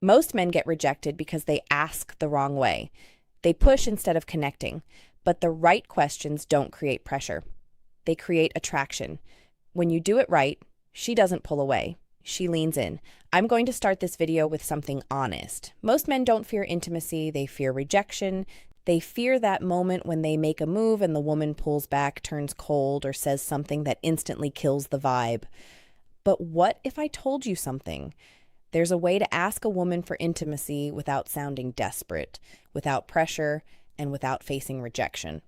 Most men get rejected because they ask the wrong way. They push instead of connecting. But the right questions don't create pressure. They create attraction. When you do it right, she doesn't pull away. She leans in. I'm going to start this video with something honest. Most men don't fear intimacy, they fear rejection. They fear that moment when they make a move and the woman pulls back, turns cold, or says something that instantly kills the vibe. But what if I told you something? There's a way to ask a woman for intimacy without sounding desperate, without pressure, and without facing rejection.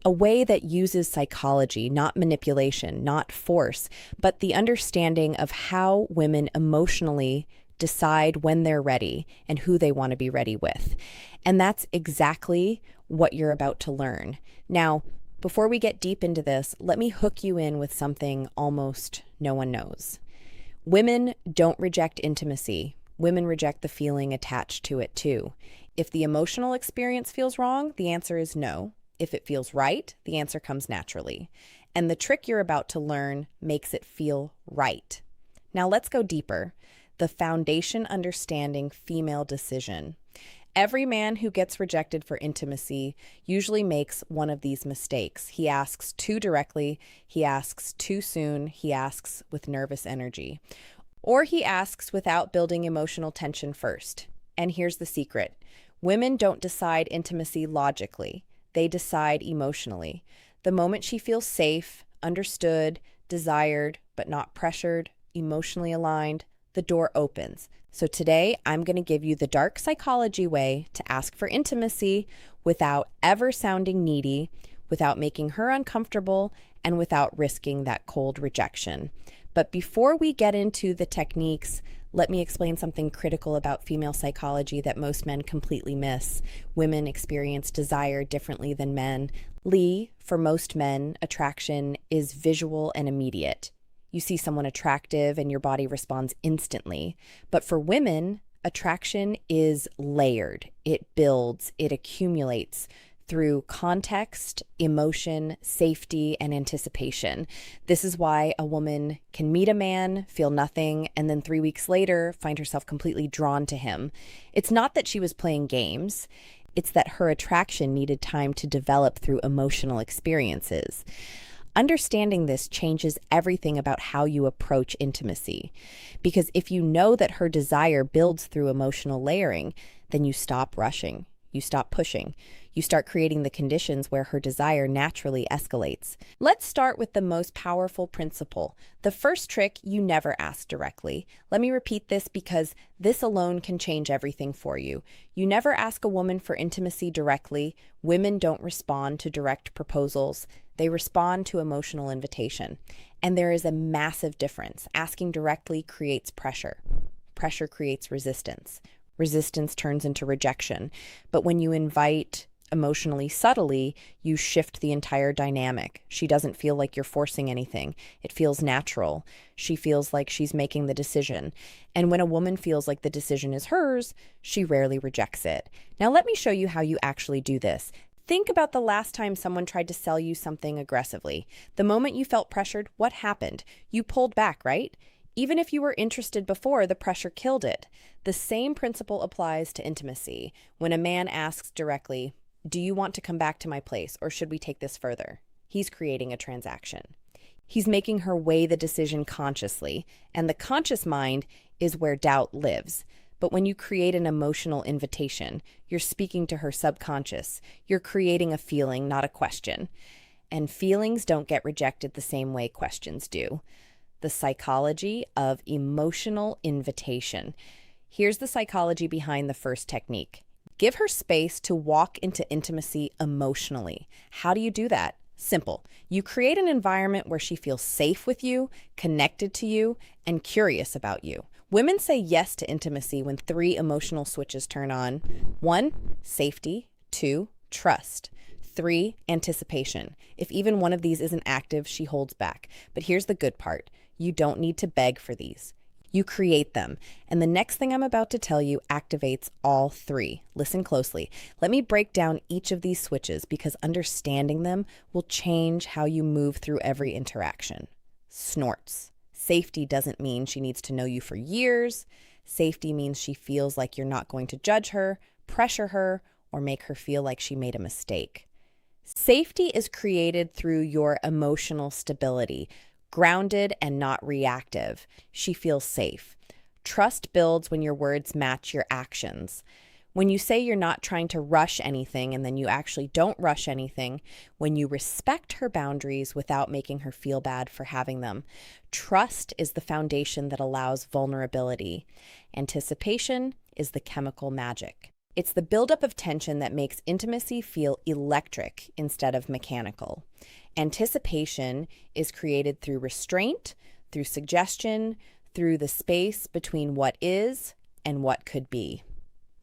A way that uses psychology, not manipulation, not force, but the understanding of how women emotionally decide when they're ready and who they want to be ready with. And that's exactly what you're about to learn. Now, before we get deep into this, let me hook you in with something almost no one knows. Women don't reject intimacy. Women reject the feeling attached to it too. If the emotional experience feels wrong, the answer is no. If it feels right, the answer comes naturally. And the trick you're about to learn makes it feel right. Now let's go deeper. The foundation understanding female decision. Every man who gets rejected for intimacy usually makes one of these mistakes. He asks too directly, he asks too soon, he asks with nervous energy. Or he asks without building emotional tension first. And here's the secret. Women don't decide intimacy logically. They decide emotionally. The moment she feels safe, understood, desired, but not pressured, emotionally aligned, the door opens. So today, I'm going to give you the dark psychology way to ask for intimacy without ever sounding needy, without making her uncomfortable, and without risking that cold rejection. But before we get into the techniques, let me explain something critical about female psychology that most men completely miss. Women experience desire differently than men. Lee, for most men, attraction is visual and immediate. You see someone attractive and your body responds instantly. But for women, attraction is layered. It builds, it accumulates through context, emotion, safety, and anticipation. This is why a woman can meet a man, feel nothing, and then 3 weeks later find herself completely drawn to him. It's not that she was playing games. It's that her attraction needed time to develop through emotional experiences. Understanding this changes everything about how you approach intimacy. Because if you know that her desire builds through emotional layering, then you stop rushing, you stop pushing, you start creating the conditions where her desire naturally escalates. Let's start with the most powerful principle. The first trick, you never ask directly. Let me repeat this because this alone can change everything for you. You never ask a woman for intimacy directly. Women don't respond to direct proposals. They respond to emotional invitation. And there is a massive difference. Asking directly creates pressure. Pressure creates resistance. Resistance turns into rejection. But when you invite emotionally subtly, you shift the entire dynamic. She doesn't feel like you're forcing anything. It feels natural. She feels like she's making the decision. And when a woman feels like the decision is hers, she rarely rejects it. Now let me show you how you actually do this. Think about the last time someone tried to sell you something aggressively. The moment you felt pressured, what happened? You pulled back, right? Even if you were interested before, the pressure killed it. The same principle applies to intimacy. When a man asks directly, "Do you want to come back to my place, or should we take this further?" He's creating a transaction. He's making her weigh the decision consciously, and the conscious mind is where doubt lives. But when you create an emotional invitation, you're speaking to her subconscious. You're creating a feeling, not a question. And feelings don't get rejected the same way questions do. The psychology of emotional invitation. Here's the psychology behind the first technique. Give her space to walk into intimacy emotionally. How do you do that? Simple. You create an environment where she feels safe with you, connected to you, and curious about you. Women say yes to intimacy when 3 emotional switches turn on. 1, safety. 2, trust. 3, anticipation. If even one of these isn't active, she holds back. But here's the good part. You don't need to beg for these. You create them. And the next thing I'm about to tell you activates all 3. Listen closely. Let me break down each of these switches because understanding them will change how you move through every interaction. Snorts. Safety doesn't mean she needs to know you for years. Safety means she feels like you're not going to judge her, pressure her, or make her feel like she made a mistake. Safety is created through your emotional stability, grounded and not reactive. She feels safe. Trust builds when your words match your actions. When you say you're not trying to rush anything and then you actually don't rush anything, when you respect her boundaries without making her feel bad for having them, trust is the foundation that allows vulnerability. Anticipation is the chemical magic. It's the buildup of tension that makes intimacy feel electric instead of mechanical. Anticipation is created through restraint, through suggestion, through the space between what is and what could be.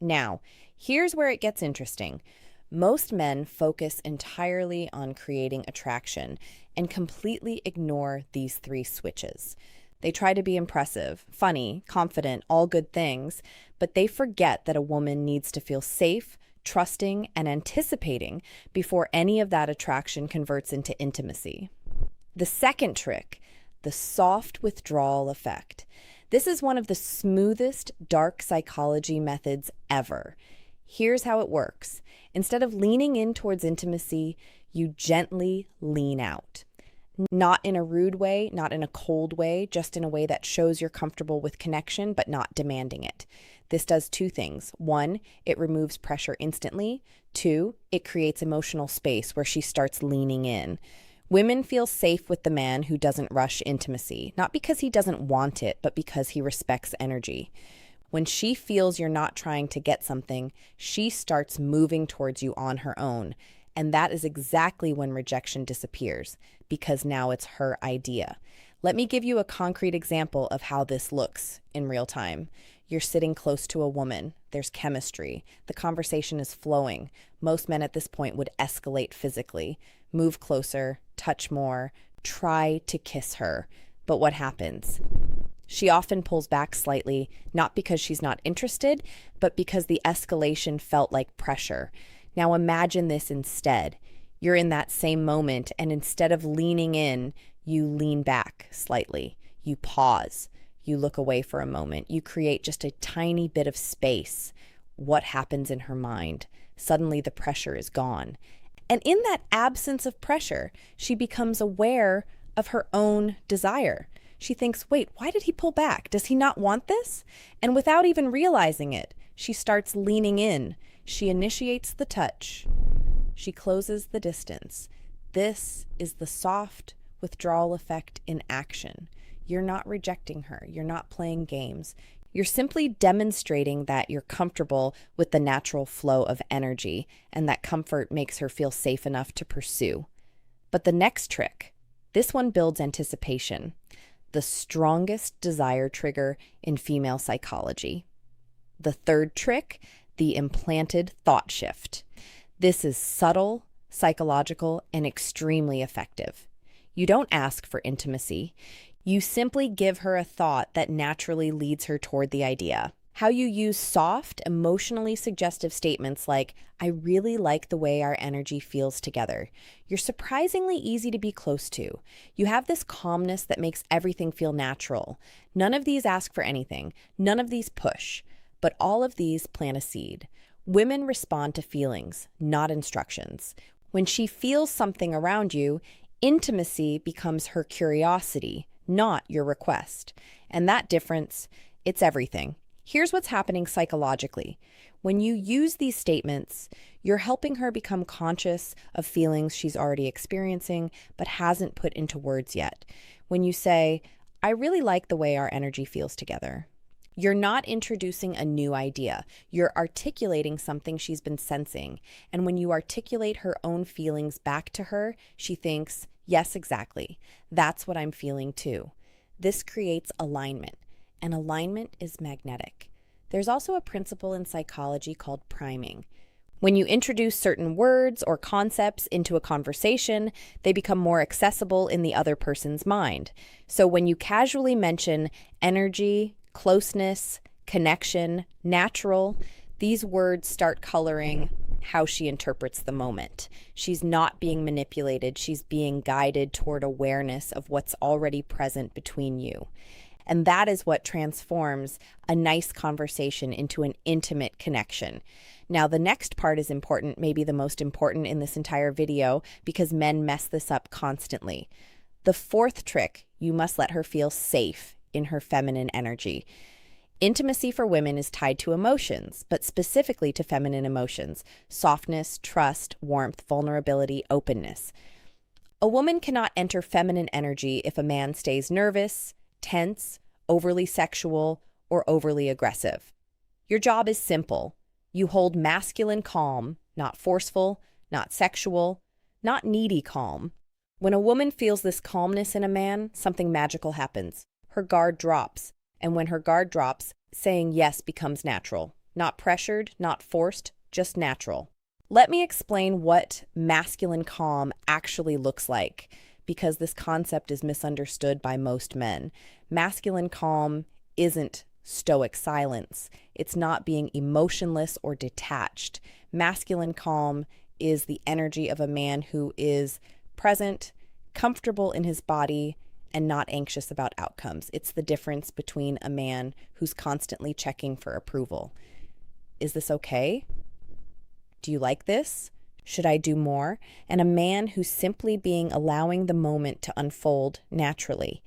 Now, here's where it gets interesting. Most men focus entirely on creating attraction and completely ignore these three switches. They try to be impressive, funny, confident, all good things, but they forget that a woman needs to feel safe, trusting, and anticipating before any of that attraction converts into intimacy. The second trick, the soft withdrawal effect. This is one of the smoothest dark psychology methods ever. Here's how it works. Instead of leaning in towards intimacy, you gently lean out. Not in a rude way, not in a cold way, just in a way that shows you're comfortable with connection, but not demanding it. This does two things. One, it removes pressure instantly. Two, it creates emotional space where she starts leaning in. Women feel safe with the man who doesn't rush intimacy, not because he doesn't want it, but because he respects energy. When she feels you're not trying to get something, she starts moving towards you on her own. And that is exactly when rejection disappears, because now it's her idea. Let me give you a concrete example of how this looks in real time. You're sitting close to a woman. There's chemistry. The conversation is flowing. Most men at this point would escalate physically. Move closer, touch more, try to kiss her. But what happens? She often pulls back slightly, not because she's not interested, but because the escalation felt like pressure. Now imagine this instead. You're in that same moment, and instead of leaning in, you lean back slightly. You pause. You look away for a moment. You create just a tiny bit of space. What happens in her mind? Suddenly the pressure is gone. And in that absence of pressure, she becomes aware of her own desire. She thinks, wait, why did he pull back? Does he not want this? And without even realizing it, she starts leaning in. She initiates the touch. She closes the distance. This is the soft withdrawal effect in action. You're not rejecting her. You're not playing games. You're simply demonstrating that you're comfortable with the natural flow of energy, and that comfort makes her feel safe enough to pursue. But the next trick, this one builds anticipation, the strongest desire trigger in female psychology. The third trick, the implanted thought shift. This is subtle, psychological, and extremely effective. You don't ask for intimacy. You simply give her a thought that naturally leads her toward the idea. How you use soft, emotionally suggestive statements like, I really like the way our energy feels together. You're surprisingly easy to be close to. You have this calmness that makes everything feel natural. None of these ask for anything. None of these push. But all of these plant a seed. Women respond to feelings, not instructions. When she feels something around you, intimacy becomes her curiosity, not your request. And that difference, it's everything. Here's what's happening psychologically. When you use these statements, you're helping her become conscious of feelings she's already experiencing but hasn't put into words yet. When you say, I really like the way our energy feels together, you're not introducing a new idea. You're articulating something she's been sensing. And when you articulate her own feelings back to her, she thinks, yes, exactly. That's what I'm feeling too. This creates alignment, and alignment is magnetic. There's also a principle in psychology called priming. When you introduce certain words or concepts into a conversation, they become more accessible in the other person's mind. So when you casually mention energy, closeness, connection, natural, these words start coloring how she interprets the moment. She's not being manipulated. She's being guided toward awareness of what's already present between you. And that is what transforms a nice conversation into an intimate connection. Now, the next part is important, maybe the most important in this entire video, because men mess this up constantly. The fourth trick, you must let her feel safe in her feminine energy. Intimacy for women is tied to emotions, but specifically to feminine emotions: softness, trust, warmth, vulnerability, openness. A woman cannot enter feminine energy if a man stays nervous, tense, overly sexual, or overly aggressive. Your job is simple. You hold masculine calm, not forceful, not sexual, not needy calm. When a woman feels this calmness in a man, something magical happens. Her guard drops. And when her guard drops, saying yes becomes natural. Not pressured, not forced, just natural. Let me explain what masculine calm actually looks like, because this concept is misunderstood by most men. Masculine calm isn't stoic silence. It's not being emotionless or detached. Masculine calm is the energy of a man who is present, comfortable in his body, and not anxious about outcomes. It's the difference between a man who's constantly checking for approval. Is this okay? Do you like this? Should I do more? And a man who's simply allowing the moment to unfold naturally.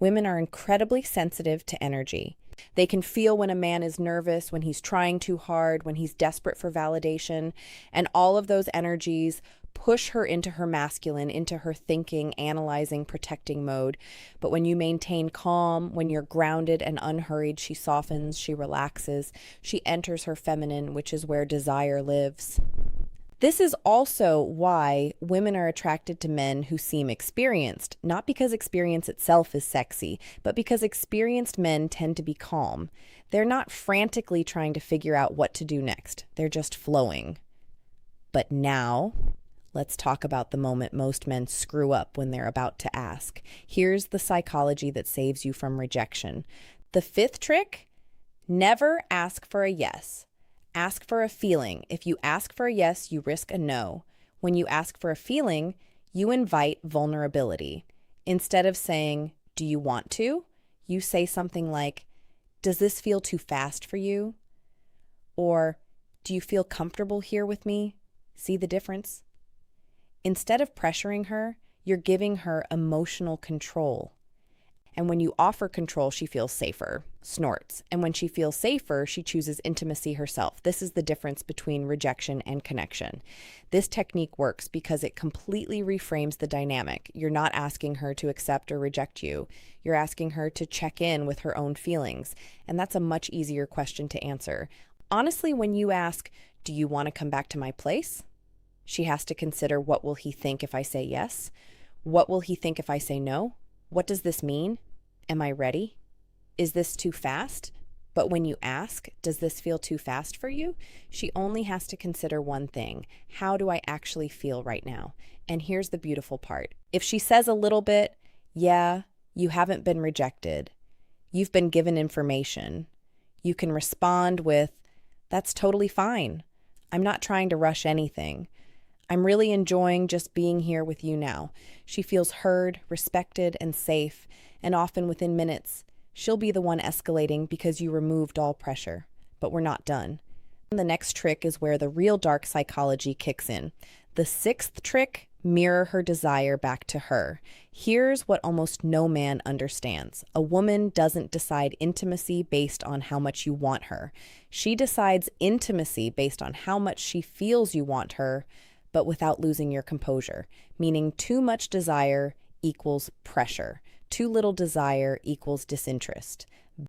Women are incredibly sensitive to energy. They can feel when a man is nervous, when he's trying too hard, when he's desperate for validation, and all of those energies push her into her masculine, into her thinking, analyzing, protecting mode. But when you maintain calm, when you're grounded and unhurried, she softens, she relaxes, she enters her feminine, which is where desire lives. This is also why women are attracted to men who seem experienced, not because experience itself is sexy, but because experienced men tend to be calm. They're not frantically trying to figure out what to do next. They're just flowing. But now, let's talk about the moment most men screw up when they're about to ask. Here's the psychology that saves you from rejection. The fifth trick: never ask for a yes. Ask for a feeling. If you ask for a yes, you risk a no. When you ask for a feeling, you invite vulnerability. Instead of saying, "Do you want to?" you say something like, "Does this feel too fast for you?" Or, "Do you feel comfortable here with me?" See the difference? Instead of pressuring her, you're giving her emotional control. And when you offer control, she feels safer, snorts. And when she feels safer, she chooses intimacy herself. This is the difference between rejection and connection. This technique works because it completely reframes the dynamic. You're not asking her to accept or reject you. You're asking her to check in with her own feelings. And that's a much easier question to answer. Honestly, when you ask, "Do you want to come back to my place?" she has to consider, what will he think if I say yes? What will he think if I say no? What does this mean? Am I ready? Is this too fast? But when you ask, "Does this feel too fast for you?" she only has to consider one thing: how do I actually feel right now? And here's the beautiful part. If she says a little bit, "Yeah, you haven't been rejected. You've been given information," you can respond with, "That's totally fine. I'm not trying to rush anything. I'm really enjoying just being here with you now." She feels heard, respected, and safe, and often within minutes, she'll be the one escalating because you removed all pressure. But we're not done. And the next trick is where the real dark psychology kicks in. The sixth trick: mirror her desire back to her. Here's what almost no man understands. A woman doesn't decide intimacy based on how much you want her. She decides intimacy based on how much she feels you want her, but without losing your composure, meaning too much desire equals pressure. Too little desire equals disinterest.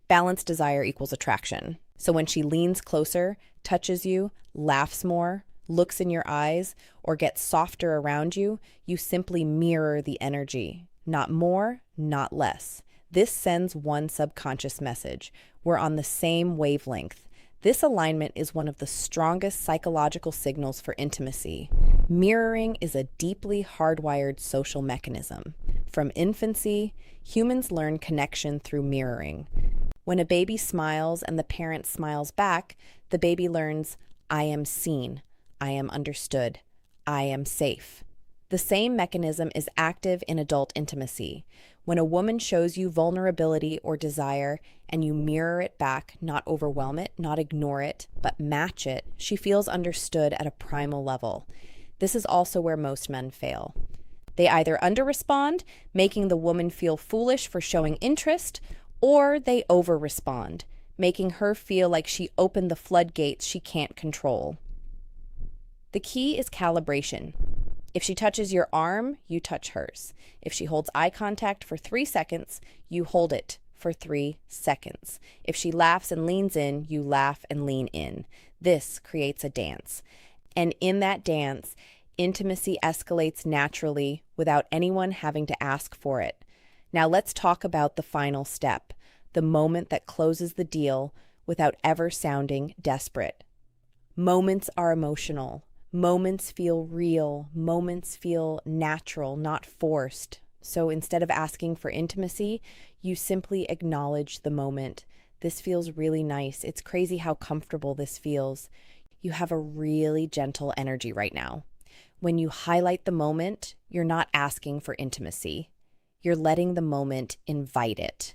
Balanced desire equals attraction. So when she leans closer, touches you, laughs more, looks in your eyes, or gets softer around you, you simply mirror the energy. Not more, not less. This sends one subconscious message: we're on the same wavelength. This alignment is one of the strongest psychological signals for intimacy. Mirroring is a deeply hardwired social mechanism. From infancy, humans learn connection through mirroring. When a baby smiles and the parent smiles back, the baby learns, "I am seen, I am understood, I am safe." The same mechanism is active in adult intimacy. When a woman shows you vulnerability or desire and you mirror it back, not overwhelm it, not ignore it, but match it, she feels understood at a primal level. This is also where most men fail. They either underrespond, making the woman feel foolish for showing interest, or they overrespond, making her feel like she opened the floodgates she can't control. The key is calibration. If she touches your arm, you touch hers. If she holds eye contact for 3 seconds, you hold it for 3 seconds. If she laughs and leans in, you laugh and lean in. This creates a dance. And in that dance, intimacy escalates naturally without anyone having to ask for it. Now let's talk about the final step, the moment that closes the deal without ever sounding desperate. Moments are emotional. Moments feel real. Moments feel natural, not forced. So instead of asking for intimacy, you simply acknowledge the moment. This feels really nice. It's crazy how comfortable this feels. You have a really gentle energy right now. When you highlight the moment, you're not asking for intimacy. You're letting the moment invite it.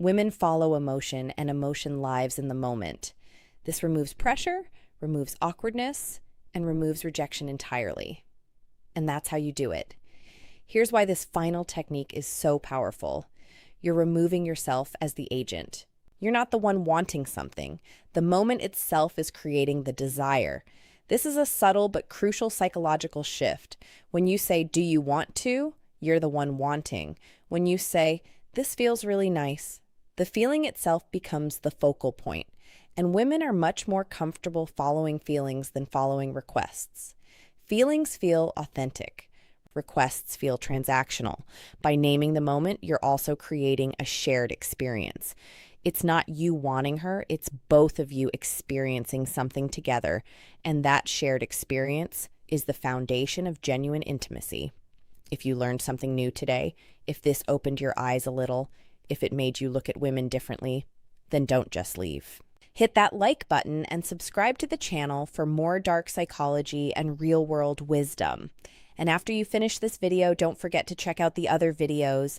Women follow emotion, and emotion lives in the moment. This removes pressure, removes awkwardness, and removes rejection entirely. And that's how you do it. Here's why this final technique is so powerful. You're removing yourself as the agent. You're not the one wanting something. The moment itself is creating the desire. This is a subtle but crucial psychological shift. When you say, "Do you want to?" you're the one wanting. When you say, "This feels really nice," the feeling itself becomes the focal point. And women are much more comfortable following feelings than following requests. Feelings feel authentic. Requests feel transactional. By naming the moment, you're also creating a shared experience. It's not you wanting her, it's both of you experiencing something together. And that shared experience is the foundation of genuine intimacy. If you learned something new today, if this opened your eyes a little, if it made you look at women differently, then don't just leave. Hit that like button and subscribe to the channel for more dark psychology and real-world wisdom. And after you finish this video, don't forget to check out the other videos.